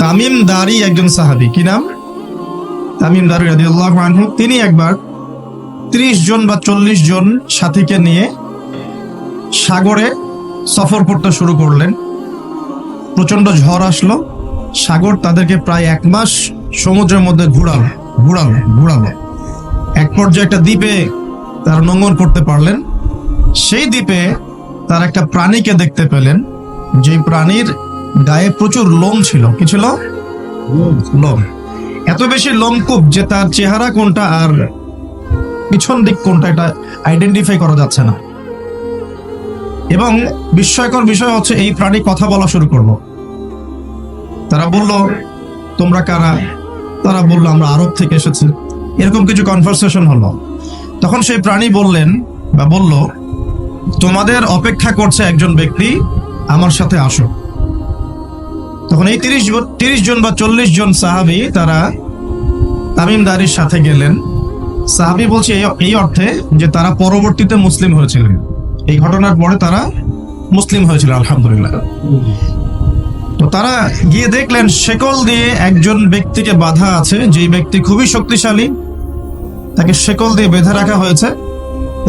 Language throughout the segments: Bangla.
তামিম দারি একজন সাহাবী, কি নাম? তামিম দারি রাদিয়াল্লাহু আনহু। তিনি একবার 30 জন বা 40 জন সাথীকে নিয়ে সাগরে সফর করতে শুরু করলেন। প্রচন্ড ঝড় আসলো, সাগর তাদেরকে প্রায় 1 মাস সমুদ্রের মধ্যে ঘুরালো। এক পর্যায়ে একটা দ্বীপে তারা নোঙর করতে পারলেন। সেই দ্বীপে তারা একটা প্রাণীকে দেখতে পেলেন, যে প্রাণীর গায়ে প্রচুর লোম ছিল। কি ছিল? লোম। এত বেশি লোমকূপ যে তার চেহারা কোনটা আর পিছন দিক কোনটা এটা আইডেন্টিফাই করা যাচ্ছে না। এবং বিস্ময়কর বিষয় হচ্ছে এই প্রাণী কথা বলা শুরু করলো। তারা বলল, তোমরা কারা? তারা বলল, আমরা আরব থেকে এসেছি। এরকম কিছু কনভারসেশন হলো। তখন সেই প্রাণী বললেন বা বলল, তোমাদের অপেক্ষা করছে একজন ব্যক্তি, আমার সাথে আসো। তখন এই 30 জন বা 40 জন সাহাবী তারা তামিম দারির সাথে গেলেন। সাহাবী বলছে এই অর্থে যে তারা পরবর্তীতে মুসলিম হয়েছিলেন, এই ঘটনার পরে তারা মুসলিম হয়েছিল, আলহামদুলিল্লাহ। তো তারা গিয়ে দেখলেন শেকল দিয়ে একজন ব্যক্তিকে বাঁধা আছে, যেই ব্যক্তি খুবই শক্তিশালী, তাকে শেকল দিয়ে বেঁধে রাখা হয়েছে।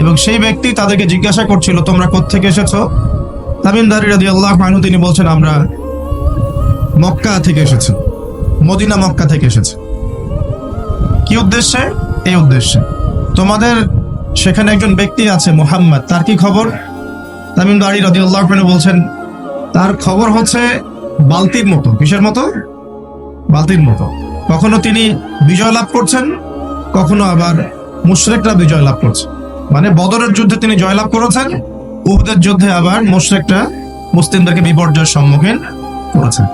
এবং সেই ব্যক্তি তাদেরকে জিজ্ঞাসা করছিল, তোমরা কোত্থেকে এসেছো? তামিম দারি রাদিয়াল্লাহু আনহু তিনি বলছেন, আমরা মক্কা থেকে এসেছি, মদিনা মক্কা থেকে এসেছি। কি উদ্দেশ্যে? এই উদ্দেশ্যে, তোমাদের সেখানে একজন ব্যক্তি আছে মুহাম্মদ, তার কি খবর? তামিম দারি রাদিয়াল্লাহু আনহু বলছেন, তার খবর হচ্ছে বালতির মতো। কিসের মতো? বালতির মতো। কখনো তিনি বিজয় লাভ করছেন, কখনো আবার মুশরিকরা বিজয় লাভ করছে। মানে বদরের যুদ্ধে তিনি জয়লাভ করেছেন, উহুদের যুদ্ধে আবার মুশরিকরা মুসলিমদেরকে বিপর্যয়ের সম্মুখীন করেছেন।